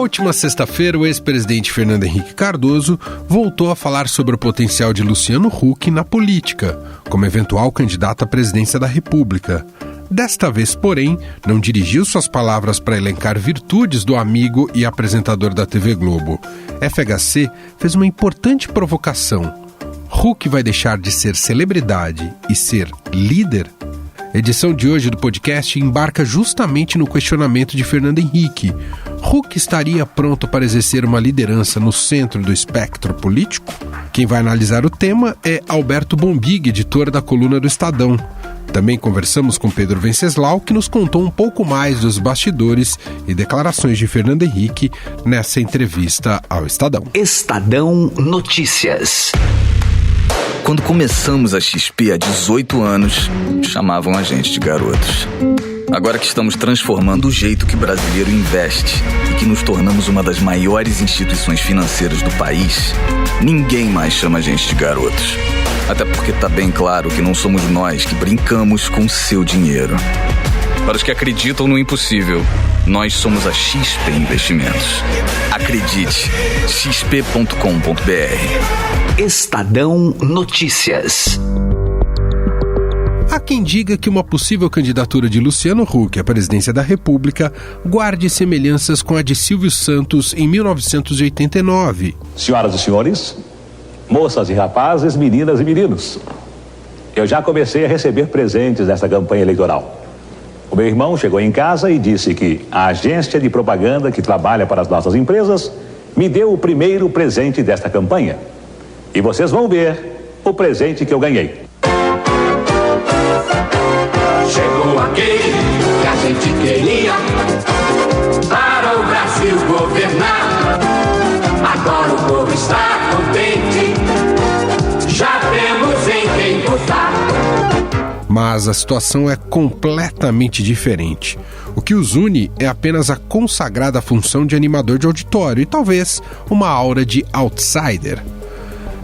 última sexta-feira, o ex-presidente Fernando Henrique Cardoso voltou a falar sobre o potencial de Luciano Huck na política, como eventual candidato à presidência da República. Desta vez, porém, não dirigiu suas palavras para elencar virtudes do amigo e apresentador da TV Globo. FHC fez uma importante provocação. Huck vai deixar de ser celebridade e ser líder? A edição de hoje do podcast embarca justamente no questionamento de Fernando Henrique. Huck estaria pronto para exercer uma liderança no centro do espectro político? Quem vai analisar o tema é Alberto Bombig, editor da coluna do Estadão. Também conversamos com Pedro Venceslau, que nos contou um pouco mais dos bastidores e declarações de Fernando Henrique nessa entrevista ao Estadão. Estadão Notícias. Quando começamos a XP há 18 anos, chamavam a gente de garotos. Agora que estamos transformando o jeito que o brasileiro investe e que nos tornamos uma das maiores instituições financeiras do país, ninguém mais chama a gente de garotos. Até porque está bem claro que não somos nós que brincamos com o seu dinheiro. Para os que acreditam no impossível, nós somos a XP Investimentos. Acredite, xp.com.br. Estadão Notícias. Há quem diga que uma possível candidatura de Luciano Huck à presidência da República guarde semelhanças com a de Silvio Santos em 1989. Senhoras e senhores, moças e rapazes, meninas e meninos, eu já comecei a receber presentes nessa campanha eleitoral. O meu irmão chegou em casa e disse que a agência de propaganda que trabalha para as nossas empresas me deu o primeiro presente desta campanha. E vocês vão ver o presente que eu ganhei. Chegou aquele que a gente queria para o Brasil governar. Agora o povo está contente, já temos em quem votar. Mas a situação é completamente diferente. O que os une é apenas a consagrada função de animador de auditório e talvez uma aura de outsider.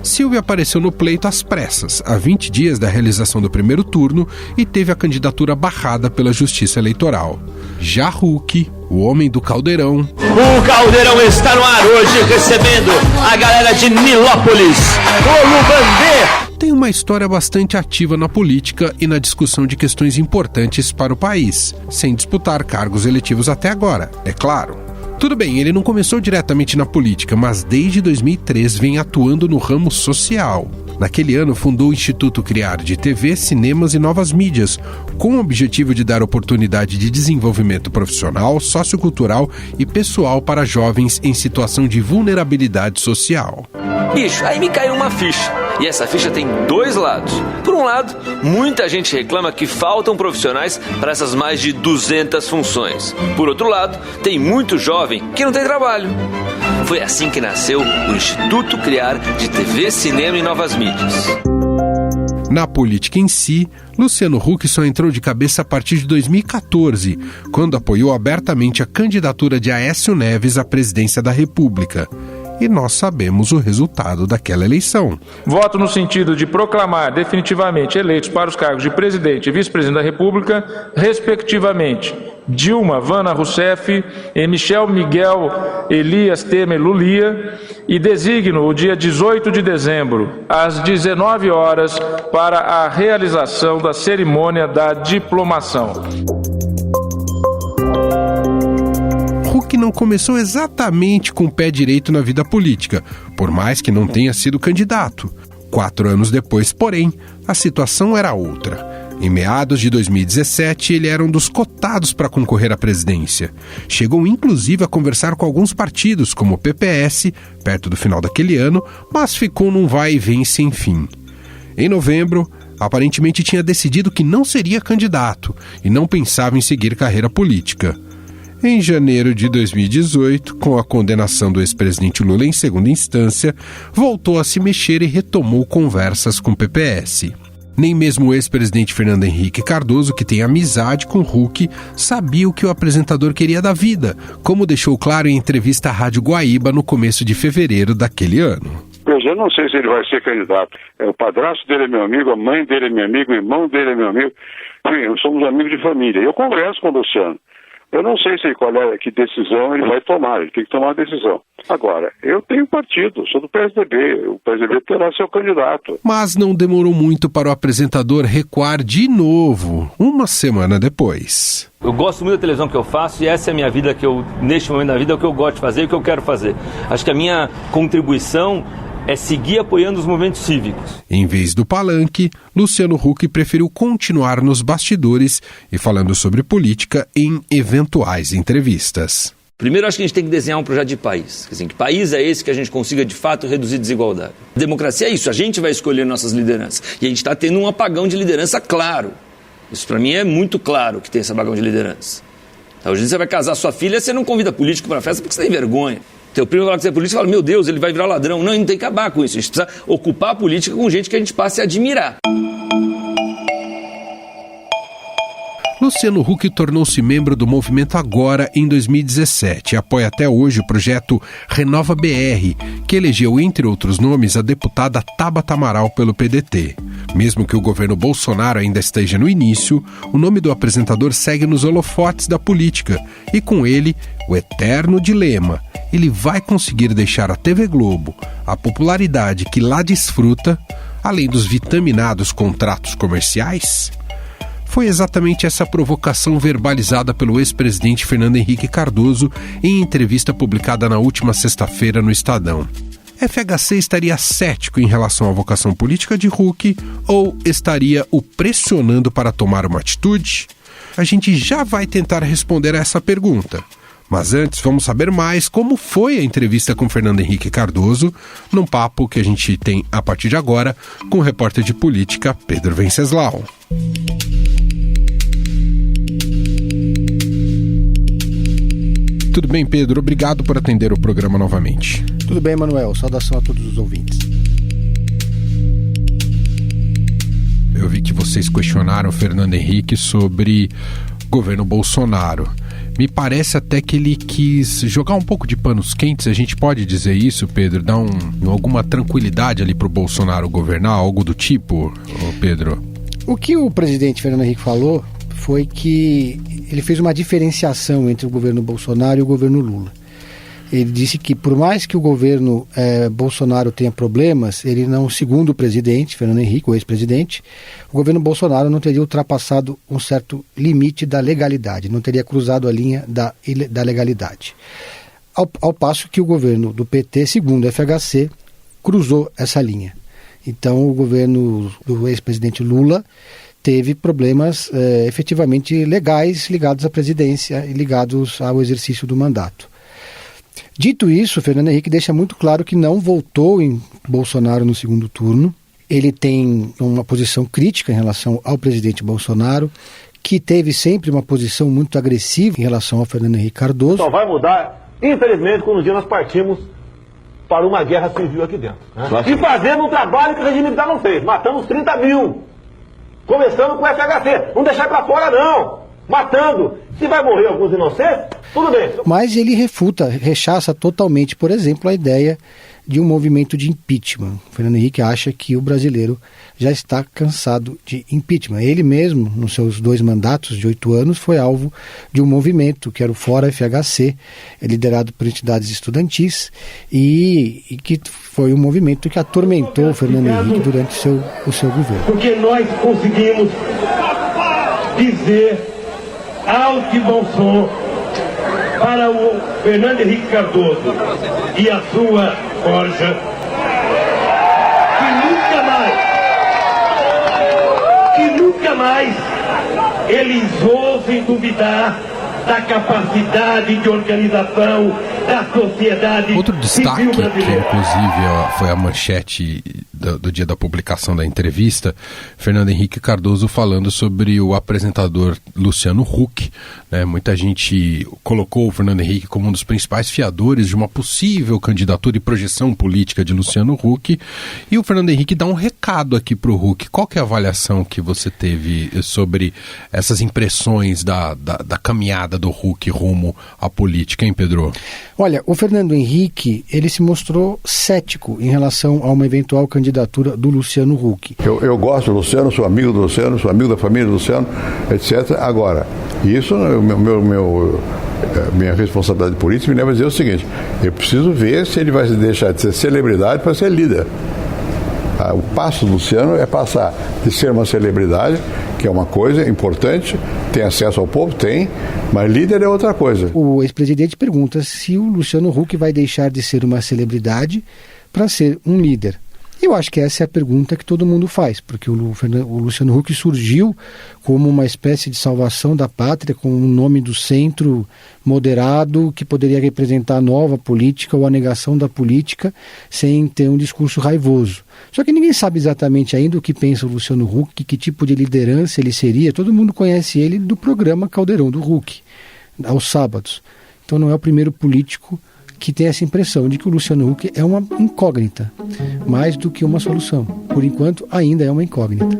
Silvio apareceu no pleito às pressas, há 20 dias da realização do primeiro turno, e teve a candidatura barrada pela Justiça Eleitoral. Já Huck, o homem do Caldeirão... O Caldeirão está no ar hoje, recebendo a galera de Nilópolis, Golubandê. Tem uma história bastante ativa na política e na discussão de questões importantes para o país, sem disputar cargos eletivos até agora, é claro. Tudo bem, ele não começou diretamente na política, mas desde 2003 vem atuando no ramo social. Naquele ano, fundou o Instituto Criar de TV, Cinemas e Novas Mídias, com o objetivo de dar oportunidade de desenvolvimento profissional, sociocultural e pessoal para jovens em situação de vulnerabilidade social. Bicho, aí me caiu uma ficha. E essa ficha tem dois lados. Por um lado, muita gente reclama que faltam profissionais para essas mais de 200 funções. Por outro lado, tem muito jovem que não tem trabalho. Foi assim que nasceu o Instituto Criar de TV, Cinema e Novas Mídias. Na política em si, Luciano Huck só entrou de cabeça a partir de 2014, quando apoiou abertamente a candidatura de Aécio Neves à presidência da República. E nós sabemos o resultado daquela eleição. Voto no sentido de proclamar definitivamente eleitos para os cargos de presidente e vice-presidente da República, respectivamente, Dilma Vana Rousseff e Michel Miguel Elias Temer Lulia, e designo o dia 18 de dezembro, às 19 horas, para a realização da cerimônia da diplomação. Huck não começou exatamente com o pé direito na vida política, por mais que não tenha sido candidato. 4 anos depois, porém, a situação era outra. Em meados de 2017, ele era um dos cotados para concorrer à presidência. Chegou inclusive a conversar com alguns partidos, como o PPS, perto do final daquele ano, mas ficou num vai e vem sem fim. Em novembro, aparentemente tinha decidido que não seria candidato e não pensava em seguir carreira política. Em janeiro de 2018, com a condenação do ex-presidente Lula em segunda instância, voltou a se mexer e retomou conversas com o PPS. Nem mesmo o ex-presidente Fernando Henrique Cardoso, que tem amizade com Huck, sabia o que o apresentador queria da vida, como deixou claro em entrevista à Rádio Guaíba no começo de fevereiro daquele ano. Eu não sei se ele vai ser candidato. O padrasto dele é meu amigo, a mãe dele é meu amigo, o irmão dele é meu amigo. Enfim, somos amigos de família. Eu converso com o Luciano. Eu não sei que decisão ele vai tomar, ele tem que tomar uma decisão. Agora, eu tenho partido, sou do PSDB, o PSDB terá seu candidato. Mas não demorou muito para o apresentador recuar de novo, uma semana depois. Eu gosto muito da televisão que eu faço e essa é a minha vida, neste momento da vida, é o que eu gosto de fazer e o que eu quero fazer. Acho que a minha contribuição é seguir apoiando os movimentos cívicos. Em vez do palanque, Luciano Huck preferiu continuar nos bastidores e falando sobre política em eventuais entrevistas. Primeiro, acho que a gente tem que desenhar um projeto de país. Assim, que país é esse que a gente consiga, de fato, reduzir desigualdade? Democracia é isso, a gente vai escolher nossas lideranças. E a gente está tendo um apagão de liderança claro. Isso, para mim, é muito claro que tem esse apagão de liderança. Então, hoje você vai casar sua filha, você não convida político para a festa porque você tem vergonha. Teu primo vai falar que você é político e fala, meu Deus, ele vai virar ladrão. Não, a gente tem que acabar com isso. A gente precisa ocupar a política com gente que a gente passe a admirar. Luciano Huck tornou-se membro do movimento Agora em 2017 e apoia até hoje o projeto Renova BR, que elegeu, entre outros nomes, a deputada Tabata Amaral pelo PDT. Mesmo que o governo Bolsonaro ainda esteja no início, o nome do apresentador segue nos holofotes da política e, com ele, o eterno dilema. Ele vai conseguir deixar a TV Globo, a popularidade que lá desfruta, além dos vitaminados contratos comerciais? Foi exatamente essa provocação verbalizada pelo ex-presidente Fernando Henrique Cardoso em entrevista publicada na última sexta-feira no Estadão. FHC estaria cético em relação à vocação política de Huck ou estaria o pressionando para tomar uma atitude? A gente já vai tentar responder a essa pergunta. Mas antes, vamos saber mais como foi a entrevista com Fernando Henrique Cardoso, num papo que a gente tem a partir de agora com o repórter de política Pedro Venceslau. Tudo bem, Pedro? Obrigado por atender o programa novamente. Tudo bem, Manuel. Saudação a todos os ouvintes. Eu vi que vocês questionaram o Fernando Henrique sobre o governo Bolsonaro. Me parece até que ele quis jogar um pouco de panos quentes, a gente pode dizer isso, Pedro? Dar alguma tranquilidade ali para o Bolsonaro governar, algo do tipo, Pedro? O que o presidente Fernando Henrique falou foi que ele fez uma diferenciação entre o governo Bolsonaro e o governo Lula. Ele disse que por mais que o governo Bolsonaro tenha problemas, ele não, segundo o presidente Fernando Henrique, o ex-presidente, o governo Bolsonaro não teria ultrapassado um certo limite da legalidade, não teria cruzado a linha da legalidade. Ao passo que o governo do PT, segundo o FHC, cruzou essa linha. Então o governo do ex-presidente Lula teve problemas efetivamente legais ligados à presidência e ligados ao exercício do mandato. Dito isso, Fernando Henrique deixa muito claro que não votou em Bolsonaro no segundo turno. Ele tem uma posição crítica em relação ao presidente Bolsonaro, que teve sempre uma posição muito agressiva em relação ao Fernando Henrique Cardoso. Só vai mudar, infelizmente, quando um dia nós partimos para uma guerra civil aqui dentro. Né? E fazendo um trabalho que o regime militar não fez. Matamos 30 mil. Começando com o FHC. Não deixar para fora, não. Matando. Se vai morrer alguns inocentes, tudo bem. Mas ele rechaça totalmente, por exemplo, a ideia de um movimento de impeachment. O Fernando Henrique acha que o brasileiro já está cansado de impeachment. Ele mesmo, nos seus 2 mandatos de 8 anos, foi alvo de um movimento, que era o Fora FHC, liderado por entidades estudantis, e que foi um movimento que atormentou o Fernando Henrique durante o seu governo. Porque nós conseguimos dizer alto e bom som para o Fernando Henrique Cardoso e a sua forja que nunca mais eles ousem duvidar da capacidade de organização da sociedade. Outro destaque, que inclusive foi a manchete do dia da publicação da entrevista, Fernando Henrique Cardoso falando sobre o apresentador Luciano Huck. Né? Muita gente colocou o Fernando Henrique como um dos principais fiadores de uma possível candidatura e projeção política de Luciano Huck. E o Fernando Henrique dá um recado aqui para o Huck. Qual que é a avaliação que você teve sobre essas impressões da caminhada do Huck rumo à política, hein, Pedro? Olha, o Fernando Henrique, ele se mostrou cético em relação a uma eventual candidatura do Luciano Huck. Eu gosto do Luciano, sou amigo do Luciano, sou amigo da família do Luciano, etc. Agora, E isso, minha responsabilidade política me leva a dizer o seguinte: eu preciso ver se ele vai deixar de ser celebridade para ser líder. O passo do Luciano é passar de ser uma celebridade, que é uma coisa importante, tem acesso ao povo, tem, mas líder é outra coisa. O ex-presidente pergunta se o Luciano Huck vai deixar de ser uma celebridade para ser um líder. Eu acho que essa é a pergunta que todo mundo faz, porque o Luciano Huck surgiu como uma espécie de salvação da pátria, com o nome do centro moderado, que poderia representar a nova política ou a negação da política, sem ter um discurso raivoso. Só que ninguém sabe exatamente ainda o que pensa o Luciano Huck, que tipo de liderança ele seria. Todo mundo conhece ele do programa Caldeirão do Huck, aos sábados. Então não é o primeiro político que tem essa impressão de que o Luciano Huck é uma incógnita, mais do que uma solução. Por enquanto, ainda é uma incógnita.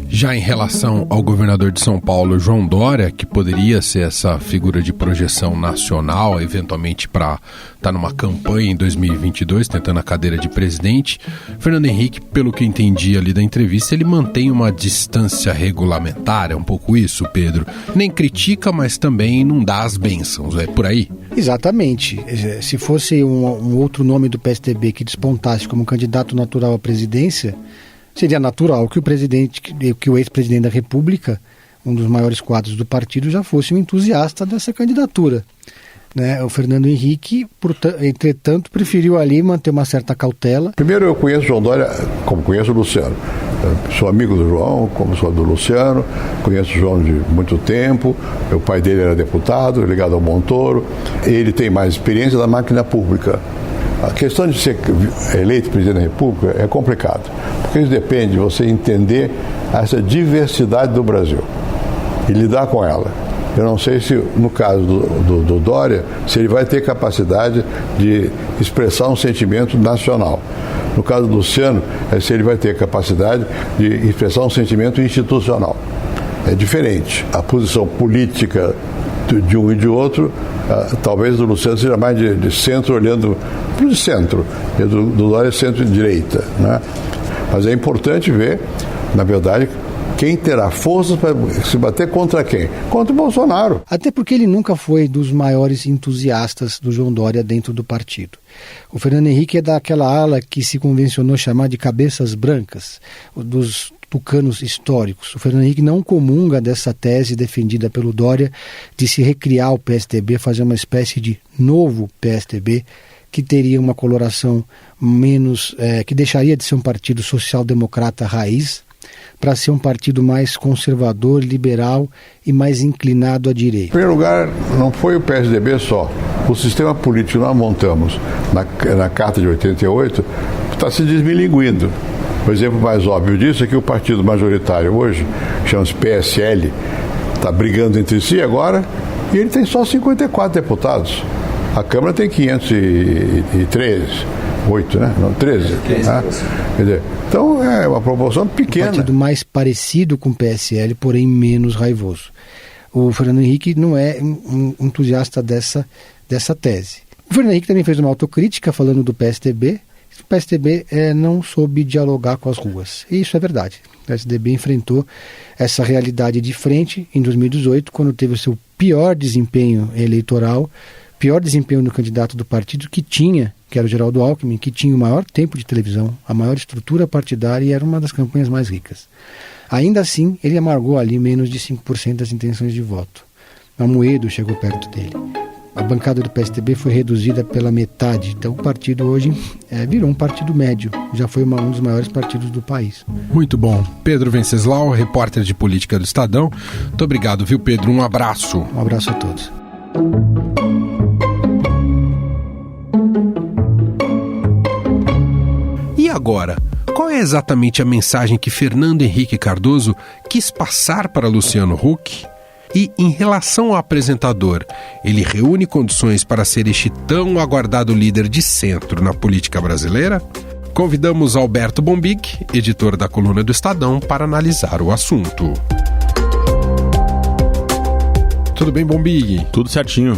Já em relação ao governador de São Paulo, João Dória, que poderia ser essa figura de projeção nacional, eventualmente para estar numa campanha em 2022, tentando a cadeira de presidente, Fernando Henrique, pelo que eu entendi ali da entrevista, ele mantém uma distância regulamentar, é um pouco isso, Pedro? Nem critica, mas também não dá as bênçãos, é por aí? Exatamente. Se fosse um outro nome do PSDB que despontasse como candidato natural à presidência, seria natural que o ex-presidente da República, um dos maiores quadros do partido, já fosse um entusiasta dessa candidatura. O Fernando Henrique, entretanto, preferiu ali manter uma certa cautela. Primeiro, eu conheço o João Dória como conheço o Luciano. Sou amigo do João, como sou do Luciano, conheço o João de muito tempo, o pai dele era deputado, ligado ao Montoro, ele tem mais experiência da máquina pública. A questão de ser eleito presidente da República é complicado, porque isso depende de você entender essa diversidade do Brasil e lidar com ela. Eu não sei se, no caso do Dória, se ele vai ter capacidade de expressar um sentimento nacional. No caso do Luciano, é se ele vai ter capacidade de expressar um sentimento institucional. É diferente. A posição política de um e de outro, talvez do Luciano seja mais de centro, olhando para o centro, e do Dória é centro-direita, né? Mas é importante ver, na verdade, quem terá forças para se bater contra quem? Contra o Bolsonaro. Até porque ele nunca foi dos maiores entusiastas do João Dória dentro do partido. O Fernando Henrique é daquela ala que se convencionou chamar de cabeças brancas, dos tucanos históricos. O Fernando Henrique não comunga dessa tese defendida pelo Dória de se recriar o PSDB, fazer uma espécie de novo PSDB que teria uma coloração menos, que deixaria de ser um partido social-democrata raiz para ser um partido mais conservador, liberal e mais inclinado à direita. Em primeiro lugar, não foi o PSDB só. O sistema político que nós montamos na Carta de 88 está se desmilinguindo. O exemplo mais óbvio disso é que o partido majoritário hoje, chama-se PSL, está brigando entre si agora e ele tem só 54 deputados. A Câmara tem 513, 8, né? Não, 13. Né? Quer dizer, então é uma proporção pequena. Um partido mais parecido com o PSL, porém menos raivoso. O Fernando Henrique não é um entusiasta dessa tese. O Fernando Henrique também fez uma autocrítica falando do PSDB. O PSDB não soube dialogar com as ruas. E isso é verdade. O PSDB enfrentou essa realidade de frente em 2018, quando teve o seu pior desempenho eleitoral, pior desempenho no candidato do partido que era o Geraldo Alckmin, que tinha o maior tempo de televisão, a maior estrutura partidária e era uma das campanhas mais ricas. Ainda assim, ele amargou ali menos de 5% das intenções de voto. Amoedo chegou perto dele. A bancada do PSDB foi reduzida pela metade. Então o partido hoje virou um partido médio. Já foi um dos maiores partidos do país. Muito bom. Pedro Venceslau, repórter de política do Estadão. Muito obrigado, viu, Pedro? Um abraço. Um abraço a todos. E agora? Qual é exatamente a mensagem que Fernando Henrique Cardoso quis passar para Luciano Huck? E, em relação ao apresentador, ele reúne condições para ser este tão aguardado líder de centro na política brasileira? Convidamos Alberto Bombig, editor da coluna do Estadão, para analisar o assunto. Tudo bem, Bombig? Tudo certinho.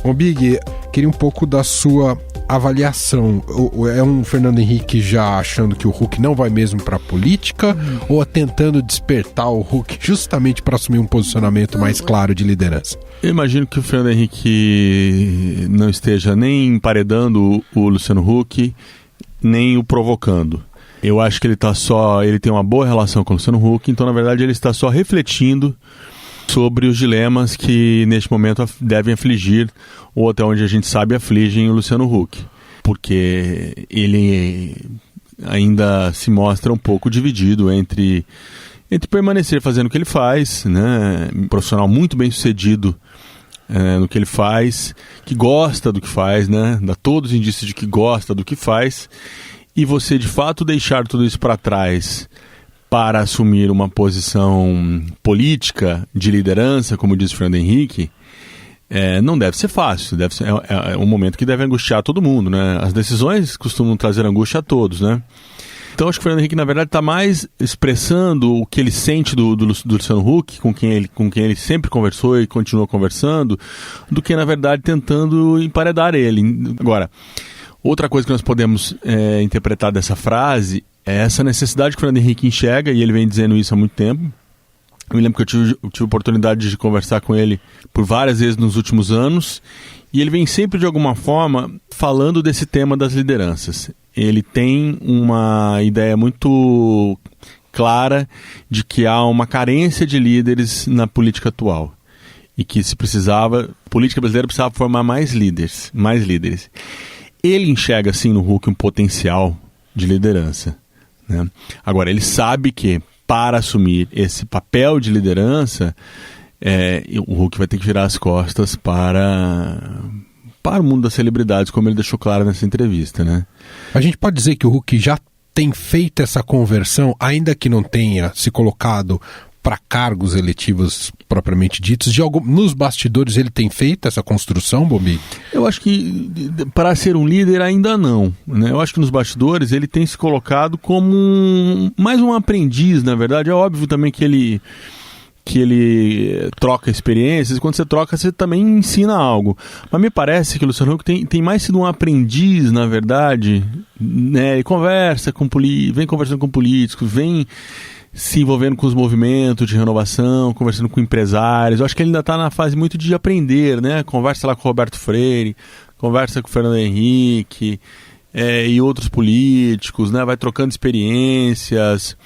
Bombig, queria um pouco da sua avaliação? É um Fernando Henrique já achando que o Huck não vai mesmo para a política ou tentando despertar o Huck justamente para assumir um posicionamento mais claro de liderança? Eu imagino que o Fernando Henrique não esteja nem emparedando o Luciano Huck, nem o provocando. Eu acho que ele tem uma boa relação com o Luciano Huck, então na verdade ele está só refletindo sobre os dilemas que neste momento devem afligir, ou até onde a gente sabe afligem o Luciano Huck, porque ele ainda se mostra um pouco dividido entre permanecer fazendo o que ele faz, né? Um profissional muito bem sucedido no que ele faz, que gosta do que faz, né? Dá todos os indícios de que gosta do que faz, e você de fato deixar tudo isso para trás para assumir uma posição política de liderança, como diz o Fernando Henrique, não deve ser fácil, é um momento que deve angustiar todo mundo, né? As decisões costumam trazer angústia a todos, né? Então acho que o Fernando Henrique, na verdade, está mais expressando o que ele sente do Luciano Huck, com quem ele sempre conversou e continua conversando, do que, na verdade, tentando emparedar ele. Agora, outra coisa que nós podemos interpretar dessa frase é essa necessidade que o Fernando Henrique enxerga, e ele vem dizendo isso há muito tempo. Eu me lembro que eu tive a oportunidade de conversar com ele por várias vezes nos últimos anos, e ele vem sempre, de alguma forma, falando desse tema das lideranças. Ele tem uma ideia muito clara de que há uma carência de líderes na política atual, e que a política brasileira precisava formar mais líderes. Ele enxerga, assim, no Huck um potencial de liderança, né? Agora, ele sabe que para assumir esse papel de liderança, o Huck vai ter que virar as costas para o mundo das celebridades, como ele deixou claro nessa entrevista, né? A gente pode dizer que o Huck já tem feito essa conversão, ainda que não tenha se colocado para cargos eletivos propriamente ditos, nos bastidores ele tem feito essa construção, Bombi? Eu acho que para ser um líder ainda não, né? Eu acho que nos bastidores ele tem se colocado como mais um aprendiz, na verdade. É óbvio também que ele troca experiências, e quando você troca, você também ensina algo. Mas me parece que o Luciano Huck tem mais sido um aprendiz, na verdade, né? Ele vem conversando com políticos, vem se envolvendo com os movimentos de renovação, conversando com empresários. Eu acho que ele ainda está na fase muito de aprender, né? Conversa lá com o Roberto Freire, conversa com o Fernando Henrique e outros políticos, né? Vai trocando experiências,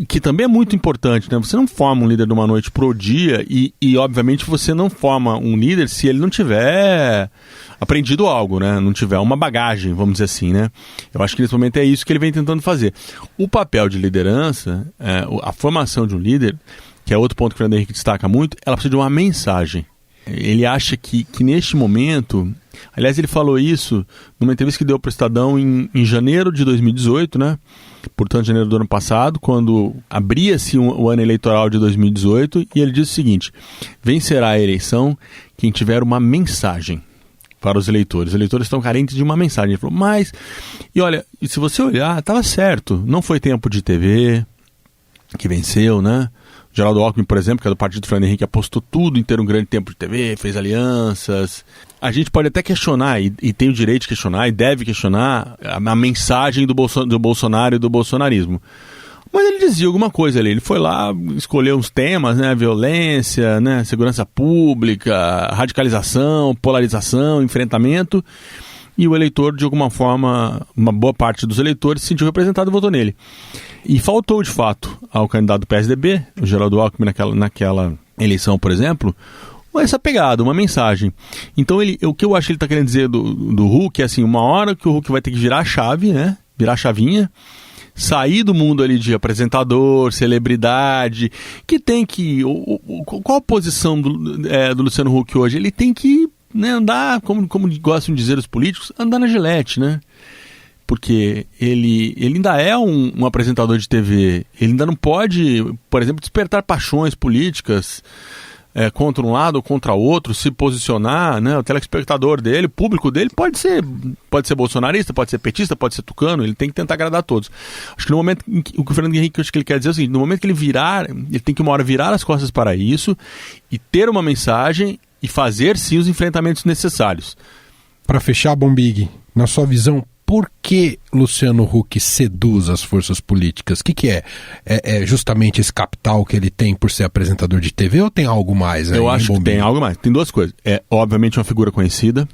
que também é muito importante, né? Você não forma um líder de uma noite pro dia e obviamente você não forma um líder se ele não tiver aprendido algo, né? Não tiver uma bagagem, vamos dizer assim, né? Eu acho que nesse momento é isso que ele vem tentando fazer. O papel de liderança, a formação de um líder, que é outro ponto que o Fernando Henrique destaca muito, ela precisa de uma mensagem. Ele acha que neste momento, aliás, ele falou isso numa entrevista que deu para o Estadão em janeiro de 2018, né? Portanto, janeiro do ano passado, quando abria-se o ano eleitoral de 2018, e ele disse o seguinte: vencerá a eleição quem tiver uma mensagem para os eleitores. Os eleitores estão carentes de uma mensagem. Ele falou, e olha, se você olhar, estava certo, não foi tempo de TV que venceu, né? Geraldo Alckmin, por exemplo, que é do partido do Fernando Henrique, apostou tudo em ter um grande tempo de TV, fez alianças. A gente pode até questionar, e tem o direito de questionar, e deve questionar, a mensagem do Bolsonaro e do bolsonarismo. Mas ele dizia alguma coisa ali. Ele foi lá, escolheu uns temas, né? Violência, né? Segurança pública, radicalização, polarização, enfrentamento. E o eleitor, de alguma forma, uma boa parte dos eleitores se sentiu representado e votou nele. E faltou, de fato, ao candidato do PSDB, o Geraldo Alckmin, naquela eleição, por exemplo, essa pegada, uma mensagem. Então, o que eu acho que ele está querendo dizer do Huck é assim, uma hora que o Huck vai ter que virar a chave, né? Virar a chavinha, sair do mundo ali de apresentador, celebridade, que tem que... Qual a posição do Luciano Huck hoje? Ele tem que, né, andar, como gostam de dizer os políticos, andar na gilete, né? Porque ele ainda é um apresentador de TV, ele ainda não pode, por exemplo, despertar paixões políticas contra um lado ou contra outro, se posicionar, né? O telespectador dele, o público dele pode ser bolsonarista, pode ser petista, pode ser tucano, ele tem que tentar agradar a todos. Acho que no momento em que o Fernando Henrique, acho que ele quer dizer é o seguinte, no momento que ele tem que uma hora virar as costas para isso e ter uma mensagem e fazer sim os enfrentamentos necessários. Para fechar, Bombig, na sua visão, por que Luciano Huck seduz as forças políticas? O que é? É justamente esse capital que ele tem por ser apresentador de TV ou tem algo mais? Eu acho que tem algo mais. Tem duas coisas. É, obviamente, uma figura conhecida.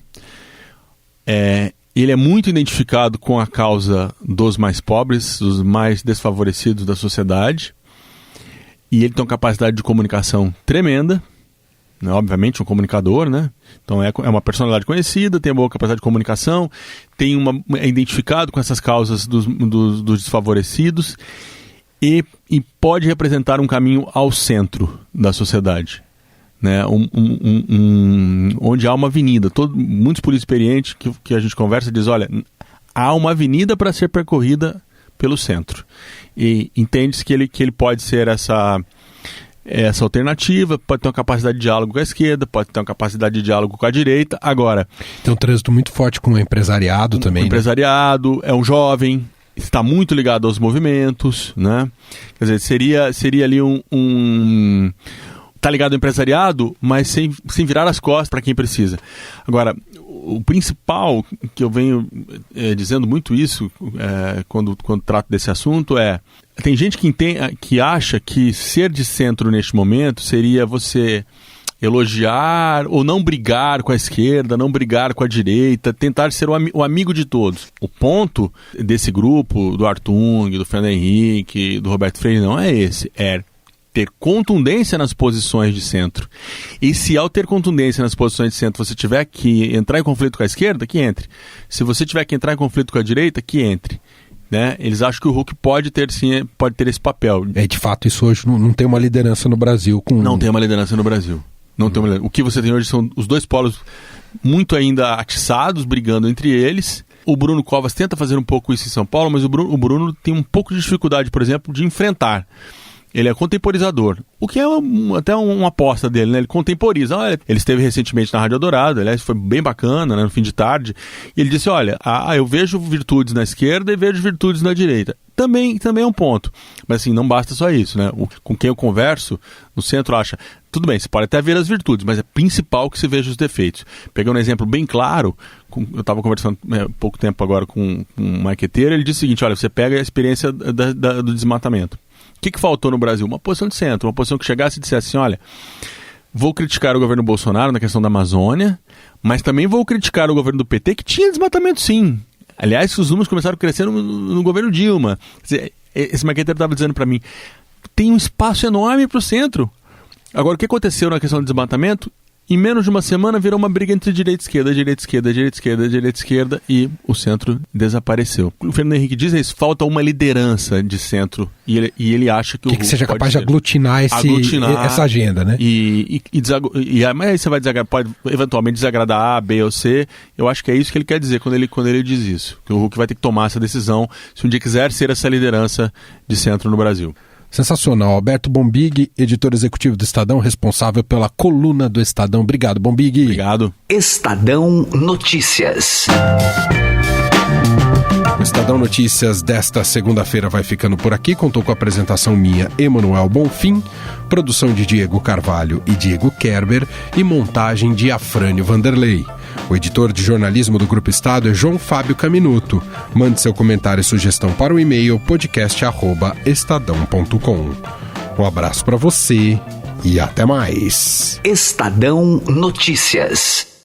Ele é muito identificado com a causa dos mais pobres, dos mais desfavorecidos da sociedade. E ele tem uma capacidade de comunicação tremenda. Né? Obviamente, um comunicador, né? Então é uma personalidade conhecida, tem uma boa capacidade de comunicação, é identificado com essas causas dos desfavorecidos e pode representar um caminho ao centro da sociedade. Né? Onde há uma avenida. Muitos políticos experientes que a gente conversa dizem, olha, há uma avenida para ser percorrida pelo centro. E entende-se que ele pode ser essa alternativa, pode ter uma capacidade de diálogo com a esquerda, pode ter uma capacidade de diálogo com a direita. Agora, tem um trânsito muito forte com o empresariado também. O empresariado, né? É um jovem, está muito ligado aos movimentos, né? Quer dizer, seria ali tá ligado ao empresariado, mas sem virar as costas para quem precisa. Agora, o principal, que eu venho dizendo muito isso quando trato desse assunto, tem gente que acha que ser de centro neste momento seria você elogiar ou não brigar com a esquerda, não brigar com a direita, tentar ser o amigo de todos. O ponto desse grupo, do Artung, do Fernando Henrique, do Roberto Freire, não é esse, ter contundência nas posições de centro. E se ao ter contundência nas posições de centro você tiver que entrar em conflito com a esquerda, que entre. Se você tiver que entrar em conflito com a direita, que entre. Né? Eles acham que o Huck pode ter esse papel. De fato, isso hoje não tem uma liderança no Brasil. Não tem uma liderança no Brasil. O que você tem hoje são os dois polos muito ainda atiçados, brigando entre eles. O Bruno Covas tenta fazer um pouco isso em São Paulo, mas o Bruno tem um pouco de dificuldade, por exemplo, de enfrentar. Ele é contemporizador, o que é até uma aposta dele, né? Ele contemporiza. Olha, ele esteve recentemente na Rádio Eldorado, aliás, foi bem bacana, né? No fim de tarde. E ele disse, olha, eu vejo virtudes na esquerda e vejo virtudes na direita. Também é um ponto. Mas assim, não basta só isso, né? Com quem eu converso, no centro acha, tudo bem, você pode até ver as virtudes, mas é principal que se veja os defeitos. Pegando um exemplo bem claro, eu estava conversando há pouco tempo agora com um maqueteiro, ele disse o seguinte, olha, você pega a experiência do desmatamento. O que faltou no Brasil? Uma posição de centro, uma posição que chegasse e dissesse assim, olha, vou criticar o governo Bolsonaro na questão da Amazônia, mas também vou criticar o governo do PT, que tinha desmatamento sim. Aliás, os números começaram a crescer no governo Dilma. Quer dizer, esse maqueteiro estava dizendo para mim, tem um espaço enorme para o centro. Agora, o que aconteceu na questão do desmatamento? Em menos de uma semana virou uma briga entre direita e esquerda, direita e esquerda, direita e esquerda, direita e esquerda, e o centro desapareceu. O Fernando Henrique diz isso, falta uma liderança de centro, e ele acha que o que seja capaz de aglutinar essa agenda, né? Mas aí você vai pode eventualmente desagradar A, B ou C. Eu acho que é isso que ele quer dizer quando ele diz isso, que o Huck vai ter que tomar essa decisão se um dia quiser ser essa liderança de centro no Brasil. Sensacional. Alberto Bombig, editor executivo do Estadão, responsável pela coluna do Estadão. Obrigado, Bombig. Obrigado. Estadão Notícias. O Estadão Notícias desta segunda-feira vai ficando por aqui. Contou com a apresentação minha, Emanuel Bonfim, produção de Diego Carvalho e Diego Kerber e montagem de Afrânio Vanderlei. O editor de jornalismo do Grupo Estado é João Fábio Caminuto. Mande seu comentário e sugestão para o e-mail podcast@estadão.com. Um abraço para você e até mais. Estadão Notícias.